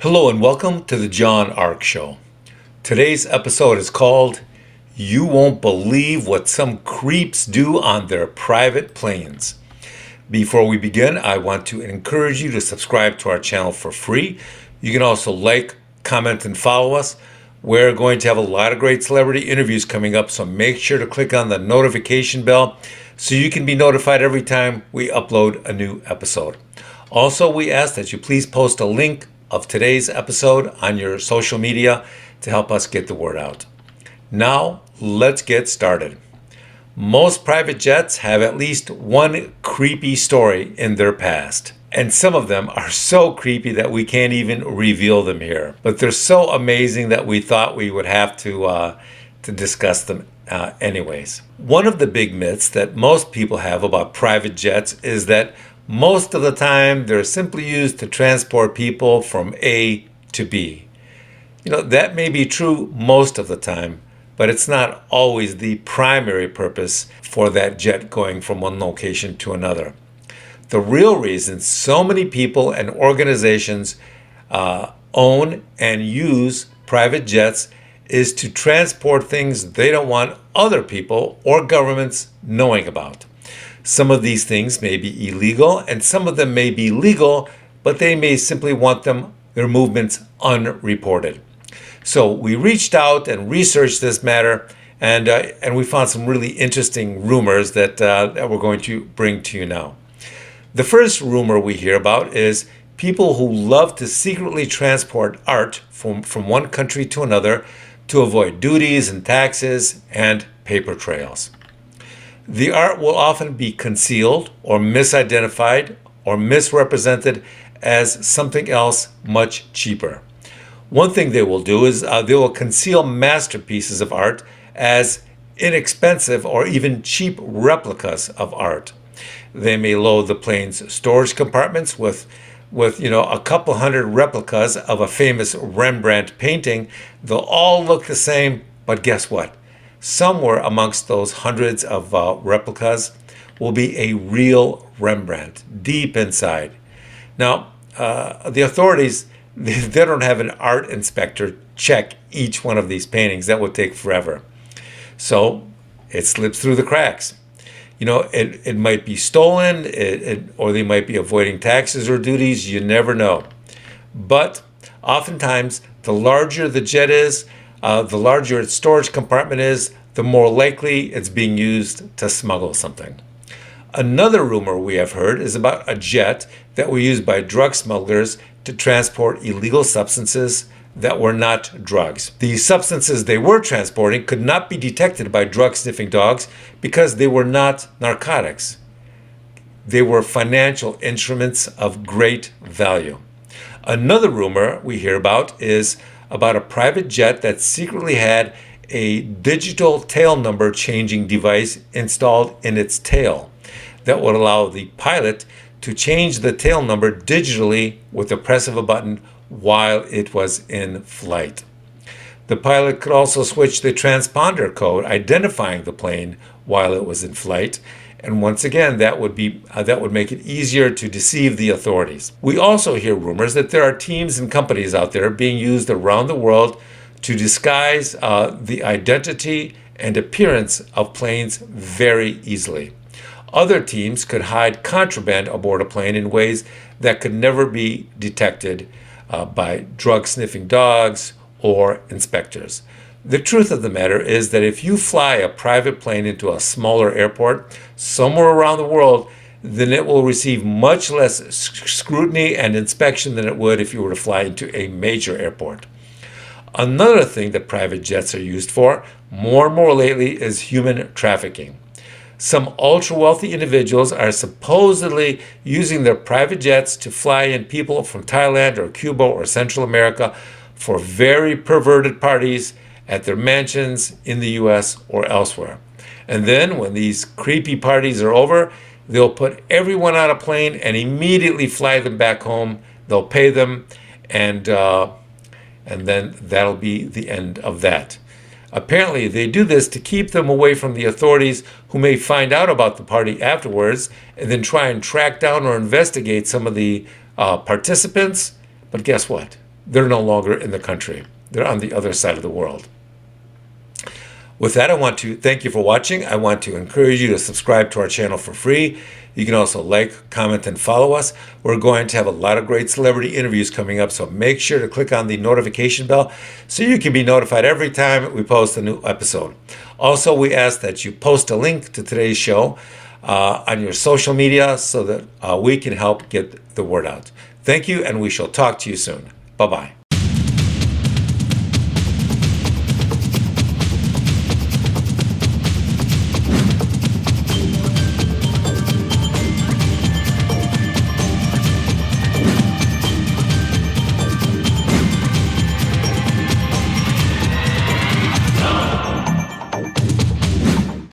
Hello and welcome to the John Ark Show. Today's episode is called You Won't Believe What Some Creeps Do on Their Private Planes. Before we begin, I want to encourage you to subscribe to our channel for free. You can also like, comment, and follow us. We're going to have a lot of great celebrity interviews coming up, so make sure to click on the notification bell so you can be notified every time we upload a new episode. Also, we ask that you please post a link of today's episode on your social media to help us get the word out. Now, let's get started. Most private jets have at least one creepy story in their past. And some of them are so creepy that we can't even reveal them here. But they're so amazing that we thought we would have to discuss them anyways. One of the big myths that most people have about private jets is that most of the time they're simply used to transport people from A to B. That may be true most of the time, but it's not always the primary purpose for that jet going from one location to another. The real reason so many people and organizations own and use private jets is to transport things they don't want other people or governments knowing about. Some of these things may be illegal and some of them may be legal, but they may simply want their movements unreported. So we reached out and researched this matter, and we found some really interesting rumors that we're going to bring to you now. The first rumor we hear about is people who love to secretly transport art from one country to another to avoid duties and taxes and paper trails. The art will often be concealed or misidentified or misrepresented as something else much cheaper. One thing they will do is they will conceal masterpieces of art as inexpensive or even cheap replicas of art. They may load the plane's storage compartments with a couple hundred replicas of a famous Rembrandt painting. They'll all look the same, but guess what? Somewhere amongst those hundreds of replicas will be a real Rembrandt deep inside. Now, the authorities, they don't have an art inspector check each one of these paintings. That would take forever. So it slips through the cracks. It might be stolen, or they might be avoiding taxes or duties. You never know. But oftentimes, the larger the jet is, the larger its storage compartment is, the more likely it's being used to smuggle something. Another rumor we have heard is about a jet that was used by drug smugglers to transport illegal substances that were not drugs. The substances they were transporting could not be detected by drug-sniffing dogs because they were not narcotics. They were financial instruments of great value. Another rumor we hear about is about a private jet that secretly had a digital tail number changing device installed in its tail that would allow the pilot to change the tail number digitally with the press of a button while it was in flight. The pilot could also switch the transponder code identifying the plane while it was in flight, and once again that would make it easier to deceive the authorities. We also hear rumors that there are teams and companies out there being used around the world to disguise the identity and appearance of planes very easily. Other teams could hide contraband aboard a plane in ways that could never be detected by drug-sniffing dogs or inspectors. The truth of the matter is that if you fly a private plane into a smaller airport somewhere around the world, then it will receive much less scrutiny and inspection than it would if you were to fly into a major airport. Another thing that private jets are used for, more and more lately, is human trafficking. Some ultra-wealthy individuals are supposedly using their private jets to fly in people from Thailand or Cuba or Central America for very perverted parties at their mansions in the U.S. or elsewhere. And then when these creepy parties are over, they'll put everyone on a plane and immediately fly them back home. They'll pay them, and then that'll be the end of that. Apparently, they do this to keep them away from the authorities who may find out about the party afterwards and then try and track down or investigate some of the participants. But guess what? they're no longer in the country. They're on the other side of the world. With that, I want to thank you for watching. I want to encourage you to subscribe to our channel for free. You can also like, comment, and follow us. We're going to have a lot of great celebrity interviews coming up, so make sure to click on the notification bell so you can be notified every time we post a new episode. Also, we ask that you post a link to today's show on your social media so that we can help get the word out. Thank you, and we shall talk to you soon. Bye-bye.